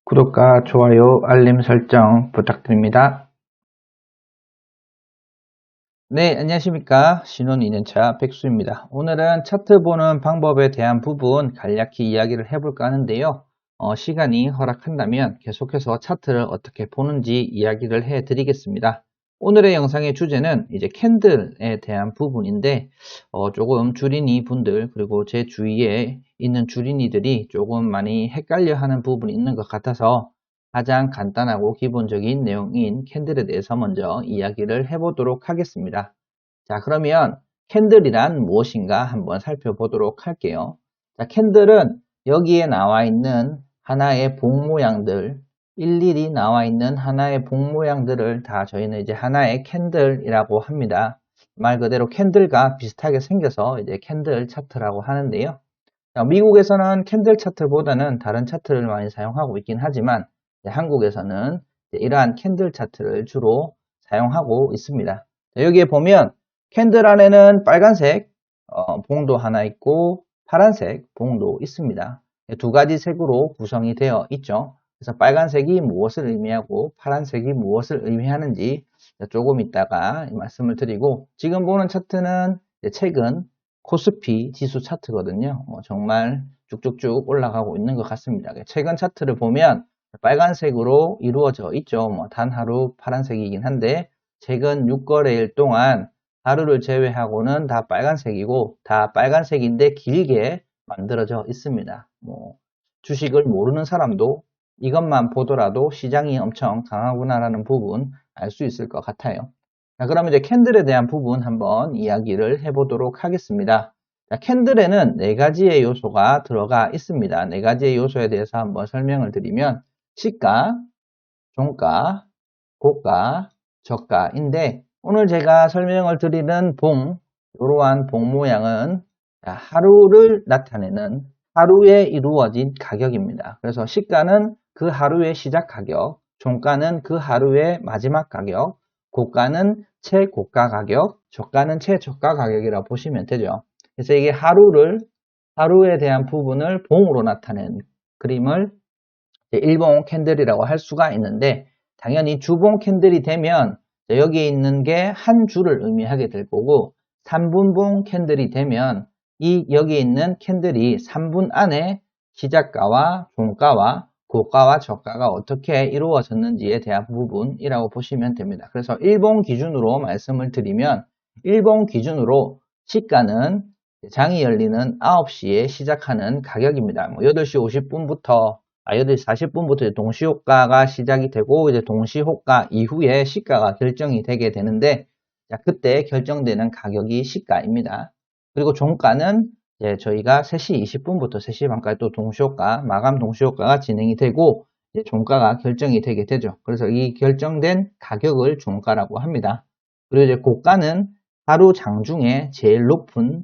구독과 좋아요, 알림 설정 부탁드립니다. 네, 안녕하십니까. 신혼 2년차 백수입니다. 오늘은 차트 보는 방법에 대한 부분 간략히 이야기를 해볼까 하는데요. 시간이 허락한다면 계속해서 차트를 어떻게 보는지 이야기를 해드리겠습니다. 오늘의 영상의 주제는 이제 캔들에 대한 부분인데 조금 주린이 분들 그리고 제 주위에 있는 주린이들이 조금 많이 헷갈려 하는 부분이 있는 것 같아서 가장 간단하고 기본적인 내용인 캔들에 대해서 먼저 이야기를 해보도록 하겠습니다. 자, 그러면 캔들이란 무엇인가 한번 살펴보도록 할게요. 자, 캔들은 여기에 나와 있는 하나의 봉 모양들, 일일이 나와 있는 하나의 봉 모양들을 다 저희는 이제 하나의 캔들이라고 합니다. 말 그대로 캔들과 비슷하게 생겨서 이제 캔들 차트라고 하는데요. 자, 미국에서는 캔들 차트보다는 다른 차트를 많이 사용하고 있긴 하지만 한국에서는 이러한 캔들 차트를 주로 사용하고 있습니다. 자, 여기에 보면 캔들 안에는 빨간색 봉도 하나 있고 파란색 봉도 있습니다. 두 가지 색으로 구성이 되어 있죠. 그래서 빨간색이 무엇을 의미하고 파란색이 무엇을 의미하는지 조금 이따가 말씀을 드리고, 지금 보는 차트는 최근 코스피 지수 차트거든요. 정말 쭉쭉쭉 올라가고 있는 것 같습니다. 최근 차트를 보면 빨간색으로 이루어져 있죠. 단 하루 파란색이긴 한데 최근 6거래일 동안 하루를 제외하고는 다 빨간색이고, 다 빨간색인데 길게 만들어져 있습니다. 주식을 모르는 사람도 이것만 보더라도 시장이 엄청 강하구나라는 부분 알 수 있을 것 같아요. 자, 그럼 이제 캔들에 대한 부분 한번 이야기를 해보도록 하겠습니다. 자, 캔들에는 네 가지의 요소가 들어가 있습니다. 네 가지의 요소에 대해서 한번 설명을 드리면 시가, 종가, 고가, 저가인데, 오늘 제가 설명을 드리는 이러한 봉 모양은 하루를 나타내는 하루에 이루어진 가격입니다. 그래서 시가는 그 하루의 시작 가격, 종가는 그 하루의 마지막 가격, 고가는 최고가 가격, 저가는 최저가 가격이라고 보시면 되죠. 그래서 이게 하루에 대한 부분을 봉으로 나타낸 그림을 일봉 캔들이라고 할 수가 있는데, 당연히 주봉 캔들이 되면 여기에 있는 게 한 줄을 의미하게 될 거고, 3분봉 캔들이 되면 여기에 있는 캔들이 3분 안에 시작가와 종가와 고가와 저가가 어떻게 이루어졌는지에 대한 부분이라고 보시면 됩니다. 그래서 일봉 기준으로 말씀을 드리면, 일봉 기준으로 시가는 장이 열리는 9시에 시작하는 가격입니다. 8시 50분부터 8시 40분부터 동시호가가 시작이 되고, 이제 동시호가 이후에 시가가 결정이 되게 되는데, 자, 그때 결정되는 가격이 시가입니다. 그리고 종가는 저희가 3시 20분부터 3시 반까지 또 동시호가, 마감 동시호가가 진행이 되고, 이제 종가가 결정이 되게 되죠. 그래서 이 결정된 가격을 종가라고 합니다. 그리고 이제 고가는 하루 장중에 제일 높은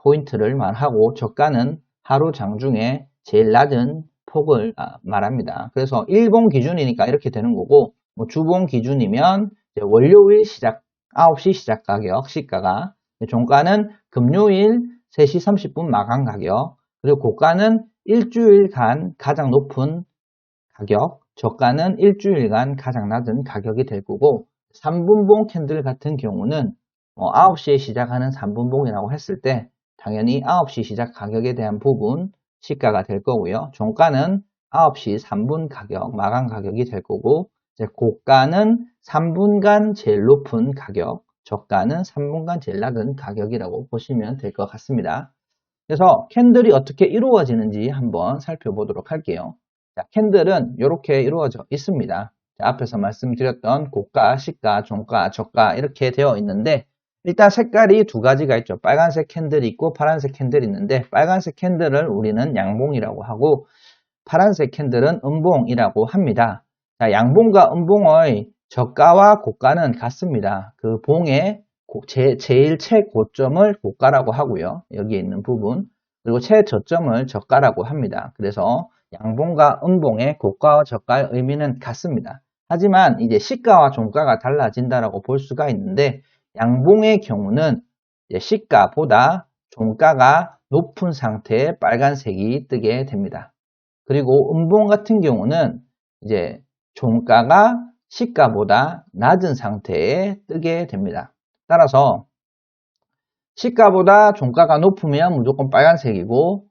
포인트를 말하고, 저가는 하루 장중에 제일 낮은 폭을 말합니다. 그래서 일봉 기준이니까 이렇게 되는 거고, 주봉 기준이면 월요일 시작 9시 시작 가격 시가가, 종가는 금요일 3시 30분 마감 가격, 그리고 고가는 일주일간 가장 높은 가격, 저가는 일주일간 가장 낮은 가격이 될 거고, 3분봉 캔들 같은 경우는 9시에 시작하는 3분봉이라고 했을 때 당연히 9시 시작 가격에 대한 부분 시가가 될 거고요. 종가는 9시 3분 가격, 마감 가격이 될 거고, 이제 고가는 3분간 제일 높은 가격, 저가는 3분간 제일 낮은 가격이라고 보시면 될 것 같습니다. 그래서 캔들이 어떻게 이루어지는지 한번 살펴보도록 할게요. 자, 캔들은 이렇게 이루어져 있습니다. 자, 앞에서 말씀드렸던 고가, 시가, 종가, 저가 이렇게 되어 있는데, 일단 색깔이 두 가지가 있죠. 빨간색 캔들이 있고 파란색 캔들이 있는데, 빨간색 캔들을 우리는 양봉이라고 하고 파란색 캔들은 음봉이라고 합니다. 자, 양봉과 음봉의 저가와 고가는 같습니다. 그 봉의 제일 최고점을 고가라고 하고요. 여기에 있는 부분. 그리고 최저점을 저가라고 합니다. 그래서 양봉과 음봉의 고가와 저가의 의미는 같습니다. 하지만 이제 시가와 종가가 달라진다라고 볼 수가 있는데, 양봉의 경우는 시가보다 종가가 높은 상태의 빨간색이 뜨게 됩니다. 그리고 음봉 같은 경우는 이제 종가가 시가보다 낮은 상태에 뜨게 됩니다. 따라서 시가보다 종가가 높으면 무조건 빨간색이고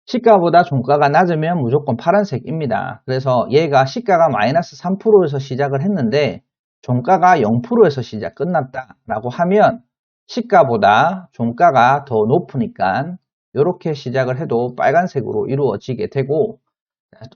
시가보다 종가가 낮으면 무조건 파란색입니다. 그래서 얘가 시가가 마이너스 3%에서 시작을 했는데 종가가 0%에서 끝났다라고 하면 시가보다 종가가 더 높으니까 이렇게 시작을 해도 빨간색으로 이루어지게 되고,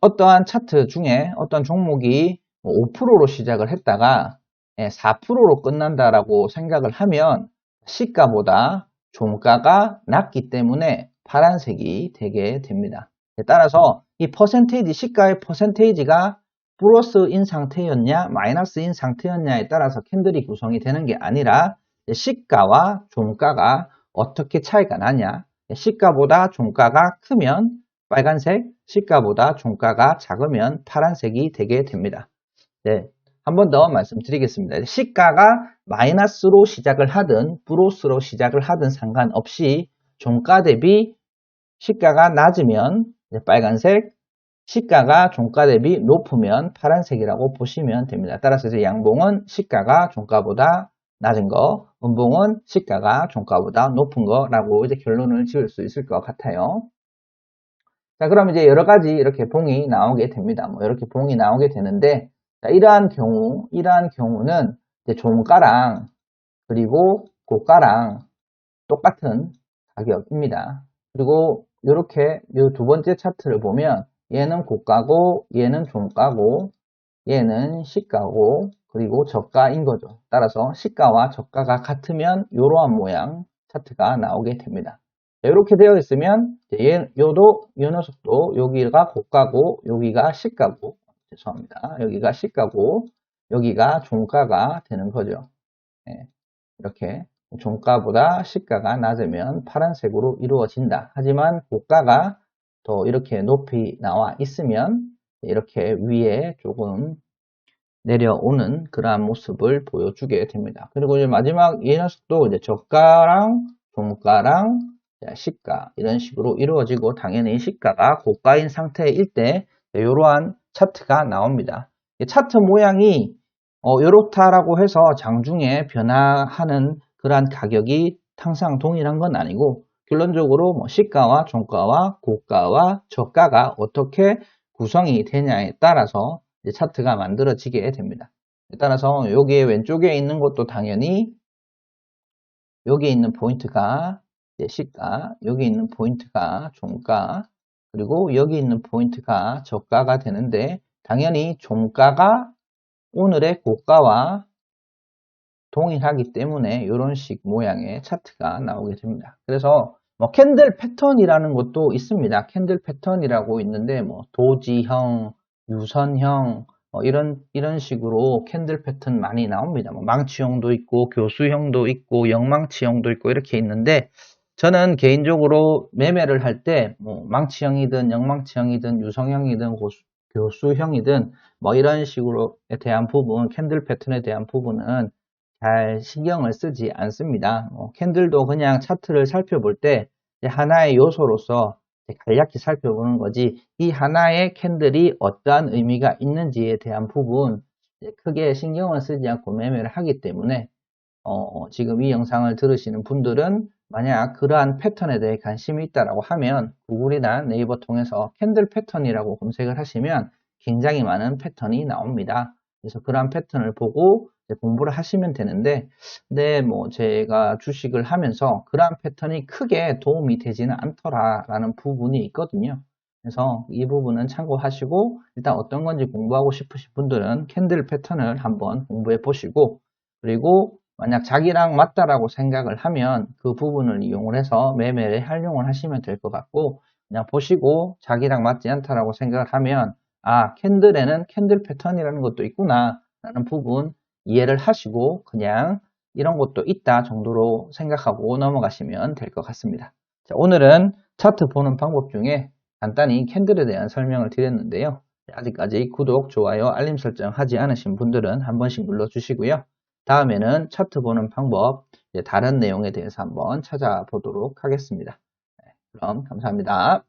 어떠한 차트 중에 어떤 종목이 5%로 시작을 했다가 4%로 끝난다라고 생각을 하면 시가보다 종가가 낮기 때문에 파란색이 되게 됩니다. 따라서 이 퍼센테이지, 시가의 퍼센테이지가 플러스인 상태였냐 마이너스인 상태였냐에 따라서 캔들이 구성이 되는 게 아니라 시가와 종가가 어떻게 차이가 나냐, 시가보다 종가가 크면 빨간색, 시가보다 종가가 작으면 파란색이 되게 됩니다. 네, 한 번 더 말씀드리겠습니다. 시가가 마이너스로 시작을 하든 플러스로 시작을 하든 상관없이 종가 대비 시가가 낮으면 빨간색, 시가가 종가 대비 높으면 파란색이라고 보시면 됩니다. 따라서 이제 양봉은 시가가 종가보다 낮은 거, 음봉은 시가가 종가보다 높은 거라고 이제 결론을 지을 수 있을 것 같아요. 자, 그럼 이제 여러 가지 이렇게 봉이 나오게 됩니다. 이렇게 봉이 나오게 되는데, 자, 이러한 경우는 이제 종가랑 그리고 고가랑 똑같은 가격입니다. 그리고 이렇게 이 두 번째 차트를 보면 얘는 고가고 얘는 종가고 얘는 시가고 그리고 저가인 거죠. 따라서 시가와 저가가 같으면 이러한 모양 차트가 나오게 됩니다. 이렇게 되어 있으면 이 녀석도 여기가 고가고 여기가 시가고, 죄송합니다. 여기가 시가고 여기가 종가가 되는 거죠. 이렇게 종가보다 시가가 낮으면 파란색으로 이루어진다. 하지만 고가가 더 이렇게 높이 나와 있으면 이렇게 위에 조금 내려오는 그러한 모습을 보여주게 됩니다. 그리고 이제 마지막 이 녀석도 이제 저가랑 종가랑 시가 이런 식으로 이루어지고, 당연히 시가가 고가인 상태일 때 이러한 차트가 나옵니다. 차트 모양이 이렇다라고 해서 장중에 변화하는 그러한 가격이 항상 동일한 건 아니고, 결론적으로 뭐 시가와 종가와 고가와 저가가 어떻게 구성이 되냐에 따라서 이제 차트가 만들어지게 됩니다. 따라서 여기에 왼쪽에 있는 것도 당연히 여기 있는 포인트가 시가, 여기 있는 포인트가 종가, 그리고 여기 있는 포인트가 저가가 되는데, 당연히 종가가 오늘의 고가와 동일하기 때문에 이런 식 모양의 차트가 나오게 됩니다. 그래서 뭐 캔들 패턴이라는 것도 있습니다. 캔들 패턴이라고 있는데 뭐 도지형, 유선형 이런 식으로 캔들 패턴 많이 나옵니다. 뭐 망치형도 있고 교수형도 있고 영망치형도 있고 이렇게 있는데, 저는 개인적으로 매매를 할 때 뭐 망치형이든 영망치형이든 유성형이든 교수형이든 뭐 이런 식으로에 대한 부분, 캔들 패턴에 대한 부분은 잘 신경을 쓰지 않습니다. 캔들도 그냥 차트를 살펴볼 때 하나의 요소로서 간략히 살펴보는 거지, 이 하나의 캔들이 어떠한 의미가 있는지에 대한 부분 크게 신경을 쓰지 않고 매매를 하기 때문에 지금 이 영상을 들으시는 분들은 만약 그러한 패턴에 대해 관심이 있다고 하면 구글이나 네이버 통해서 캔들 패턴이라고 검색을 하시면 굉장히 많은 패턴이 나옵니다. 그래서 그러한 패턴을 보고 공부를 하시면 되는데, 뭐 제가 주식을 하면서 그러한 패턴이 크게 도움이 되지는 않더라라는 부분이 있거든요. 그래서 이 부분은 참고하시고, 일단 어떤 건지 공부하고 싶으신 분들은 캔들 패턴을 한번 공부해 보시고, 그리고 만약 자기랑 맞다라고 생각을 하면 그 부분을 이용을 해서 매매에 활용을 하시면 될 것 같고, 그냥 보시고 자기랑 맞지 않다라고 생각을 하면 캔들에는 캔들 패턴이라는 것도 있구나 라는 부분 이해를 하시고 그냥 이런 것도 있다 정도로 생각하고 넘어가시면 될 것 같습니다. 자, 오늘은 차트 보는 방법 중에 간단히 캔들에 대한 설명을 드렸는데요. 아직까지 구독, 좋아요, 알림 설정 하지 않으신 분들은 한 번씩 눌러주시고요. 다음에는 차트 보는 방법, 다른 내용에 대해서 한번 찾아보도록 하겠습니다. 그럼 감사합니다.